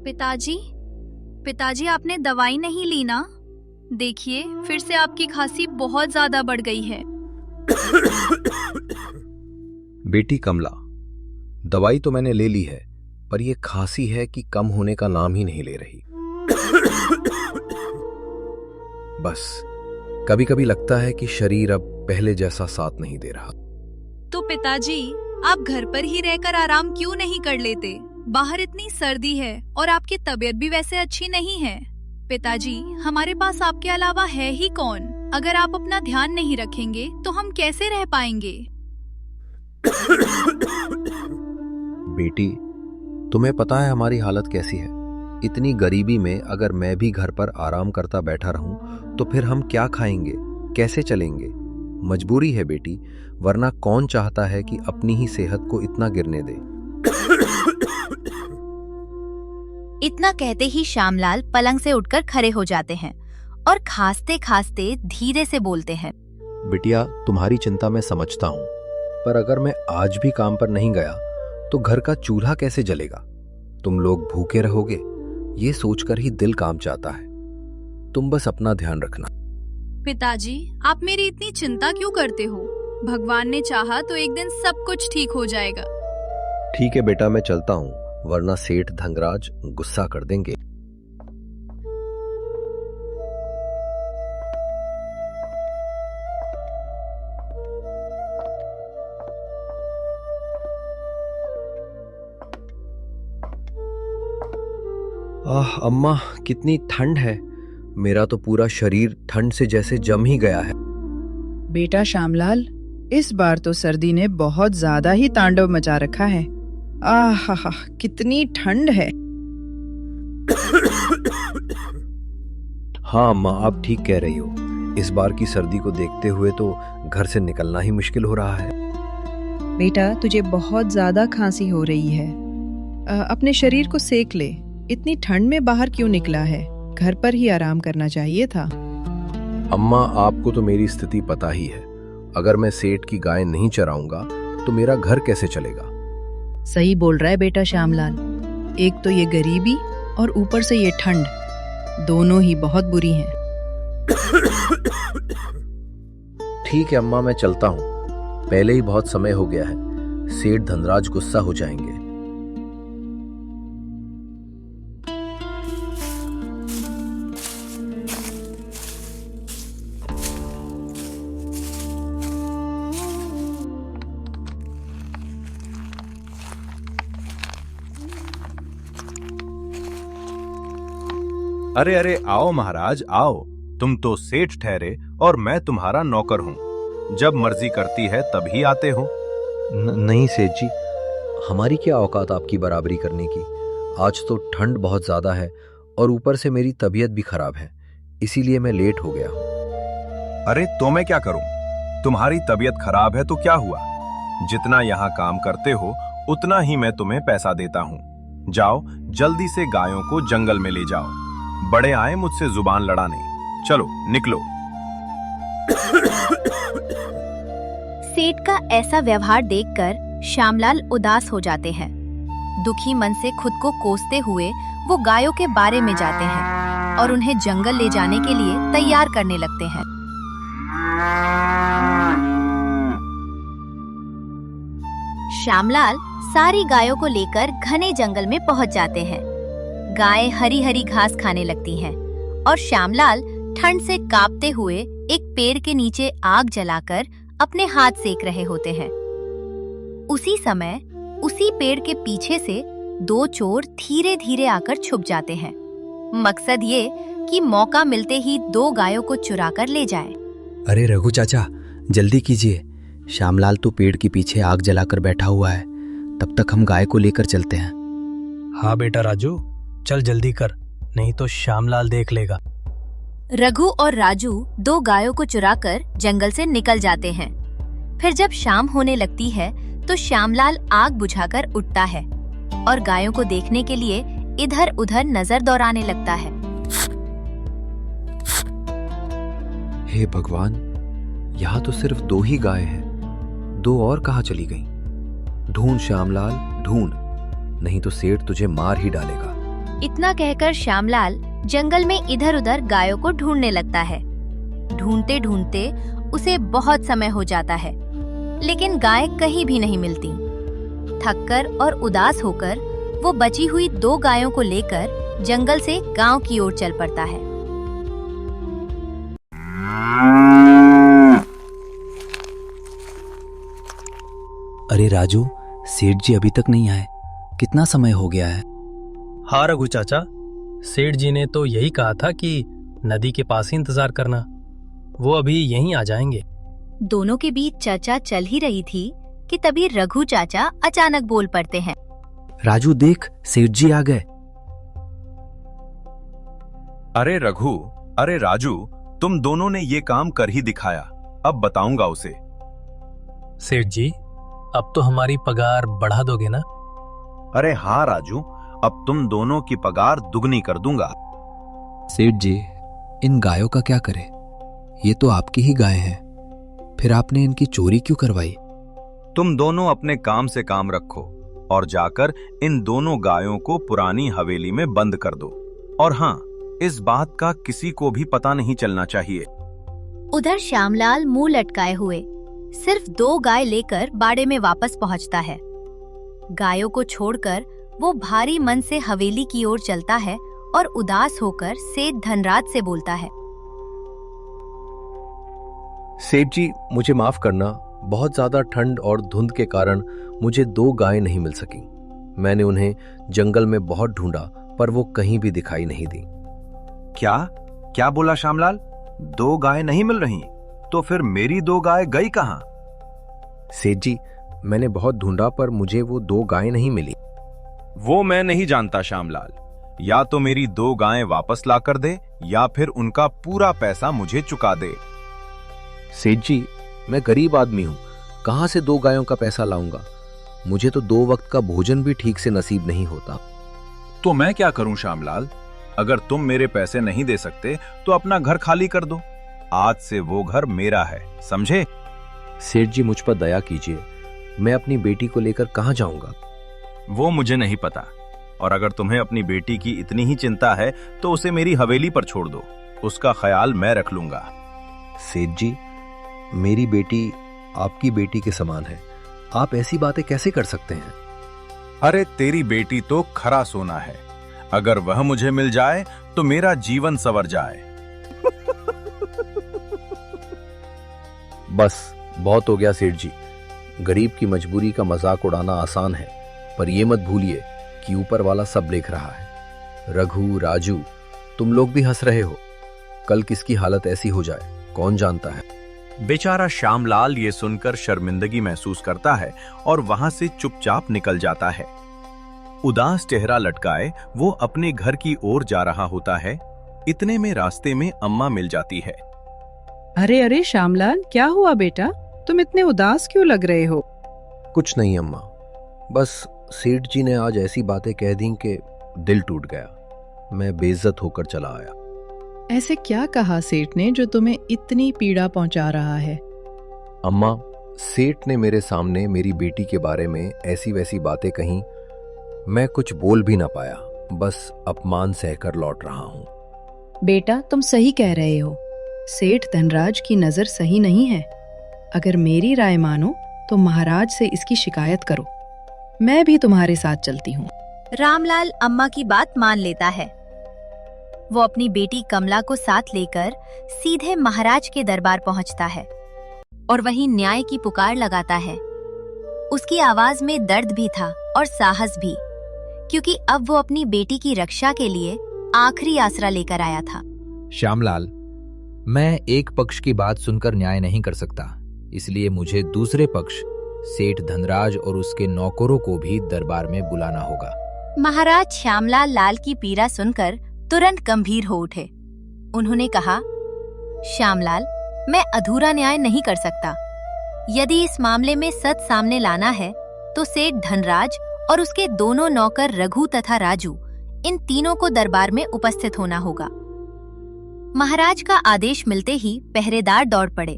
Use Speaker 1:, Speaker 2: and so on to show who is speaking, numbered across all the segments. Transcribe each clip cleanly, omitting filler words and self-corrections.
Speaker 1: पिताजी, पिताजी आपने दवाई नहीं ली ना? देखिए फिर से आपकी खांसी बहुत ज्यादा बढ़ गई है।
Speaker 2: बेटी कमला, दवाई तो मैंने ले ली है, पर यह खांसी है कि कम होने का नाम ही नहीं ले रही। बस कभी कभी लगता है कि शरीर अब पहले जैसा साथ नहीं दे रहा।
Speaker 1: तो पिताजी, आप घर पर ही रहकर आराम क्यों नहीं कर लेते? बाहर इतनी सर्दी है और आपकी तबीयत भी वैसे अच्छी नहीं है। पिताजी, हमारे पास आपके अलावा है ही कौन? अगर आप अपना ध्यान नहीं रखेंगे तो हम कैसे रह पाएंगे?
Speaker 2: बेटी, तुम्हें पता है हमारी हालत कैसी है। इतनी गरीबी में अगर मैं भी घर पर आराम करता बैठा रहूं तो फिर हम क्या खाएंगे, कैसे चलेंगे? मजबूरी है बेटी, वरना कौन चाहता है कि अपनी ही सेहत को इतना गिरने दे।
Speaker 3: इतना कहते ही श्यामलाल पलंग से उठकर खड़े हो जाते हैं और खांसते खांसते धीरे से बोलते हैं।
Speaker 2: बिटिया, तुम्हारी चिंता मैं समझता हूं, पर अगर मैं आज भी काम पर नहीं गया तो घर का चूल्हा कैसे जलेगा? तुम लोग भूखे रहोगे, ये सोचकर ही दिल काम चाहता है। तुम बस अपना ध्यान रखना।
Speaker 1: पिताजी, आप मेरी इतनी चिंता क्यों करते हो? भगवान ने चाहा तो एक दिन सब कुछ ठीक हो जाएगा।
Speaker 2: ठीक है बेटा, मैं चलता हूं, वरना सेठ धंगराज गुस्सा कर देंगे। अम्मा, कितनी ठंड है। मेरा तो पूरा शरीर ठंड से जैसे जम ही गया है।
Speaker 4: बेटा श्यामलाल, इस बार तो सर्दी ने बहुत ज्यादा ही तांडव मचा रखा है। आहा, कितनी ठंड है।
Speaker 2: हाँ अम्मा, आप ठीक कह रही हो। इस बार की सर्दी को देखते हुए तो घर से निकलना ही मुश्किल हो रहा है।
Speaker 4: बेटा, तुझे बहुत ज्यादा खांसी हो रही है। अपने शरीर को सेक ले। इतनी ठंड में बाहर क्यों निकला है? घर पर ही आराम करना चाहिए था।
Speaker 2: अम्मा, आपको तो मेरी स्थिति पता ही है। अगर मैं सेठ की गाय नहीं चराऊंगा तो मेरा घर कैसे चलेगा?
Speaker 4: सही बोल रहा है बेटा श्यामलाल। एक तो ये गरीबी और ऊपर से ये ठंड, दोनों ही बहुत बुरी हैं।
Speaker 2: ठीक है अम्मा, मैं चलता हूँ। पहले ही बहुत समय हो गया है, सेठ धनराज गुस्सा हो जाएंगे।
Speaker 5: अरे अरे, आओ महाराज आओ। तुम तो सेठ ठहरे और मैं तुम्हारा नौकर हूँ। जब मर्जी करती है तभी आते हो।
Speaker 2: नहीं सेठ जी, हमारी क्या औकात आपकी बराबरी करने की। आज तो ठंड बहुत ज्यादा है और ऊपर से मेरी तबीयत भी खराब है, इसीलिए मैं लेट हो गया हूँ।
Speaker 5: अरे तो मैं क्या करूँ? तुम्हारी तबीयत खराब है तो क्या हुआ? जितना यहाँ काम करते हो उतना ही मैं तुम्हें पैसा देता हूँ। जाओ जल्दी से गायों को जंगल में ले जाओ। बड़े आए मुझसे जुबान लड़ाने। चलो निकलो।
Speaker 3: सेठ का ऐसा व्यवहार देखकर श्यामलाल उदास हो जाते हैं। दुखी मन से खुद को कोसते हुए वो गायों के बारे में जाते हैं और उन्हें जंगल ले जाने के लिए तैयार करने लगते हैं। श्यामलाल सारी गायों को लेकर घने जंगल में पहुंच जाते हैं। गायें हरी हरी घास खाने लगती हैं और श्यामलाल ठंड से कांपते हुए एक पेड़ के नीचे आग जलाकर अपने हाथ सेक रहे होते हैं। उसी समय उसी पेड़ के पीछे से दो चोर धीरे धीरे आकर छुप जाते हैं। मकसद ये कि मौका मिलते ही दो गायों को चुरा कर ले जाए।
Speaker 6: अरे रघु चाचा, जल्दी कीजिए। श्यामलाल तो पेड़ के पीछे आग जलाकर बैठा हुआ है। तब तक हम गाय को लेकर चलते हैं।
Speaker 7: हाँ बेटा राजू, चल जल्दी कर, नहीं तो श्यामलाल देख लेगा।
Speaker 3: रघु और राजू दो गायों को चुराकर जंगल से निकल जाते हैं। फिर जब शाम होने लगती है तो श्यामलाल आग बुझाकर उठता है और गायों को देखने के लिए इधर उधर नजर दौड़ाने लगता है।
Speaker 2: हे भगवान, यहाँ तो सिर्फ दो ही गाय हैं। दो और कहाँ चली गईं? ढूंढ श्यामलाल, ढूंढ, नहीं तो सेठ तुझे मार ही डालेगा।
Speaker 3: इतना कहकर श्यामलाल जंगल में इधर उधर गायों को ढूंढने लगता है। ढूंढते ढूंढते उसे बहुत समय हो जाता है, लेकिन गाय कहीं भी नहीं मिलती। थककर और उदास होकर वो बची हुई 2 गायों को लेकर जंगल से गांव की ओर चल पड़ता है।
Speaker 6: अरे राजू, सेठ जी अभी तक नहीं आए, कितना समय हो गया है।
Speaker 7: हाँ रघु चाचा, सेठ जी ने तो यही कहा था कि नदी के पास ही इंतजार करना, वो अभी यहीं आ जाएंगे।
Speaker 3: दोनों के बीच चर्चा चल ही रही थी कि तभी रघु चाचा अचानक बोल पड़ते हैं।
Speaker 6: राजू देख, सेठ जी आ गए।
Speaker 5: अरे रघु, अरे राजू, तुम दोनों ने ये काम कर ही दिखाया, अब बताऊंगा उसे।
Speaker 7: सेठ जी, अब तो हमारी पगार बढ़ा दोगे ना?
Speaker 5: अरे हाँ राजू, अब तुम दोनों की पगार दुगनी कर दूंगा।
Speaker 6: सेठ जी, इन गायों का क्या करें? ये तो आपकी ही गाय हैं, फिर आपने इनकी चोरी क्यों करवाई?
Speaker 5: तुम दोनों अपने काम से काम रखो और जाकर इन दोनों गायों को पुरानी हवेली में बंद कर दो। और हाँ, इस बात का किसी को भी पता नहीं चलना चाहिए।
Speaker 3: उधर श्यामलाल मुंह लटकाए हुए सिर्फ 2 गाय लेकर बाड़े में वापस पहुंचता है। गायों को छोड़कर वो भारी मन से हवेली की ओर चलता है और उदास होकर सेठ धनराज से बोलता है।
Speaker 2: सेठ जी, मुझे माफ करना, बहुत ज्यादा ठंड और धुंध के कारण मुझे 2 गायें नहीं मिल सकी। मैंने उन्हें जंगल में बहुत ढूंढा, पर वो कहीं भी दिखाई नहीं दी।
Speaker 5: क्या क्या बोला श्यामलाल? 2 गायें नहीं मिल रही? तो फिर मेरी 2 गायें गई कहां?
Speaker 2: सेठ जी, मैंने बहुत ढूंढा पर मुझे वो 2 गायें नहीं मिली।
Speaker 5: वो मैं नहीं जानता श्यामलाल। या तो मेरी 2 गायें वापस ला कर दे, या फिर उनका पूरा पैसा मुझे चुका दे।
Speaker 2: सेठ जी, मैं गरीब आदमी हूं, कहां से 2 गायों का पैसा लाऊंगा? मुझे तो 2 वक्त का भोजन भी ठीक से नसीब नहीं होता।
Speaker 5: तो मैं क्या करूं श्यामलाल? अगर तुम मेरे पैसे नहीं दे सकते तो अपना घर खाली कर दो। आज से वो घर मेरा है, समझे?
Speaker 2: सेठ जी, मुझ पर दया कीजिए, मैं अपनी बेटी को लेकर कहां जाऊंगा?
Speaker 5: वो मुझे नहीं पता, और अगर तुम्हें अपनी बेटी की इतनी ही चिंता है तो उसे मेरी हवेली पर छोड़ दो, उसका ख्याल मैं रख लूंगा।
Speaker 2: सेठ जी, मेरी बेटी आपकी बेटी के समान है, आप ऐसी बातें कैसे कर सकते हैं?
Speaker 5: अरे तेरी बेटी तो खरा सोना है, अगर वह मुझे मिल जाए तो मेरा जीवन संवर जाए।
Speaker 2: बस बहुत हो गया सेठ जी, गरीब की मजबूरी का मजाक उड़ाना आसान है, पर यह मत भूलिए कि ऊपर वाला सब देख रहा है। रघु, राजू, तुम लोग भी हंस रहे हो, कल किसकी हालत ऐसी हो जाए कौन जानता है।
Speaker 5: बेचारा श्यामलाल ये सुनकर शर्मिंदगी महसूस करता है और वहां से चुपचाप निकल जाता है। उदास चेहरा लटकाए वो अपने घर की ओर जा रहा होता है। इतने में रास्ते में अम्मा मिल जाती है।
Speaker 4: अरे अरे श्यामलाल, क्या हुआ बेटा? तुम इतने उदास क्यों लग रहे हो?
Speaker 2: कुछ नहीं अम्मा, बस सेठ जी ने आज ऐसी बातें कह दी कि दिल टूट गया, मैं बेइज्जत होकर चला आया।
Speaker 4: ऐसे क्या कहा सेठ ने जो तुम्हें इतनी पीड़ा पहुंचा रहा है?
Speaker 2: अम्मा, सेठ ने मेरे सामने मेरी बेटी के बारे में ऐसी वैसी बातें कहीं, मैं कुछ बोल भी ना पाया, बस अपमान सहकर लौट रहा हूं।
Speaker 4: बेटा, तुम सही कह रहे हो, सेठ धनराज की नजर सही नहीं है। अगर मेरी राय मानो तो महाराज से इसकी शिकायत करो, मैं भी तुम्हारे साथ चलती हूँ।
Speaker 3: रामलाल अम्मा की बात मान लेता है। वो अपनी बेटी कमला को साथ लेकर सीधे महाराज के दरबार पहुंचता है और वहीं न्याय की पुकार लगाता है। उसकी आवाज में दर्द भी था और साहस भी, क्योंकि अब वो अपनी बेटी की रक्षा के लिए आखिरी आसरा लेकर आया था।
Speaker 6: श्यामलाल, मैं एक पक्ष की बात सुनकर न्याय नहीं कर सकता, इसलिए मुझे दूसरे पक्ष सेठ धनराज और उसके नौकरों को भी दरबार में बुलाना होगा।
Speaker 3: महाराज श्यामलाल लाल की पीड़ा सुनकर तुरंत गंभीर हो उठे। उन्होंने कहा, श्यामलाल, मैं अधूरा न्याय नहीं कर सकता। यदि इस मामले में सच सामने लाना है तो सेठ धनराज और उसके दोनों नौकर रघु तथा राजू, इन तीनों को दरबार में उपस्थित होना होगा। महाराज का आदेश मिलते ही पहरेदार दौड़ पड़े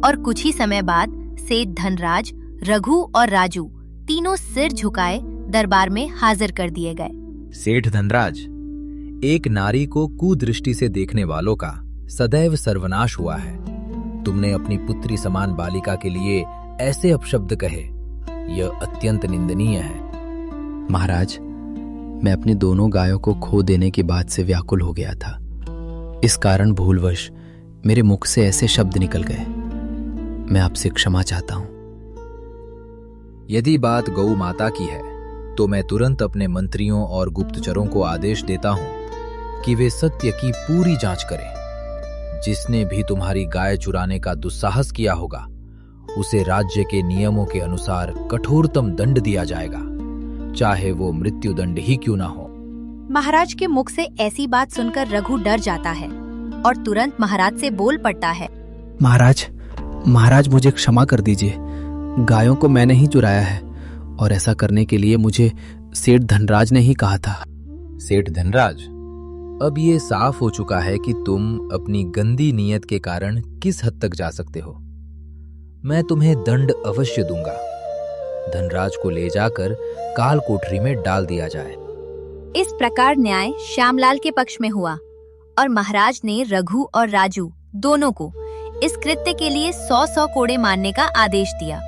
Speaker 3: और कुछ ही समय बाद सेठ धनराज, रघु और राजू तीनों सिर झुकाए दरबार में हाजिर कर दिए गए।
Speaker 6: सेठ धनराज, एक नारी को कुदृष्टि से देखने वालों का सदैव सर्वनाश हुआ है। तुमने अपनी पुत्री समान बालिका के लिए ऐसे अपशब्द कहे, यह अत्यंत निंदनीय है।
Speaker 8: महाराज, मैं अपनी दोनों गायों को खो देने की बात से व्याकुल हो गया था। इस कारण भूलवश मेरे मुख से ऐसे शब्द निकल गए। मैं आपसे क्षमा चाहता हूं।
Speaker 6: यदि बात गौ माता की है तो मैं तुरंत अपने मंत्रियों और गुप्तचरों को आदेश देता हूं कि वे सत्य की पूरी जांच करें। जिसने भी तुम्हारी गाय चुराने का दुस्साहस किया होगा उसे राज्य के नियमों के अनुसार कठोरतम दंड दिया जाएगा, चाहे वो मृत्युदंड ही क्यों ना हो।
Speaker 3: महाराज के मुख से ऐसी बात सुनकर रघु डर जाता है और तुरंत महाराज से बोल पड़ता है।
Speaker 8: महाराज मुझे क्षमा कर दीजिए। गायों को मैंने ही चुराया है और ऐसा करने के लिए मुझे सेठ धनराज ने ही कहा था।
Speaker 6: सेठ धनराज, अब ये साफ हो चुका है कि तुम अपनी गंदी नीयत के कारण किस हद तक जा सकते हो। मैं तुम्हें दंड अवश्य दूंगा। धनराज को ले जाकर काल कोठरी में डाल दिया जाए।
Speaker 3: इस प्रकार न्याय श्यामलाल के पक्ष में हुआ और महाराज ने रघु और राजू दोनों को इस कृत्य के लिए 100 कोड़े मारने का आदेश दिया।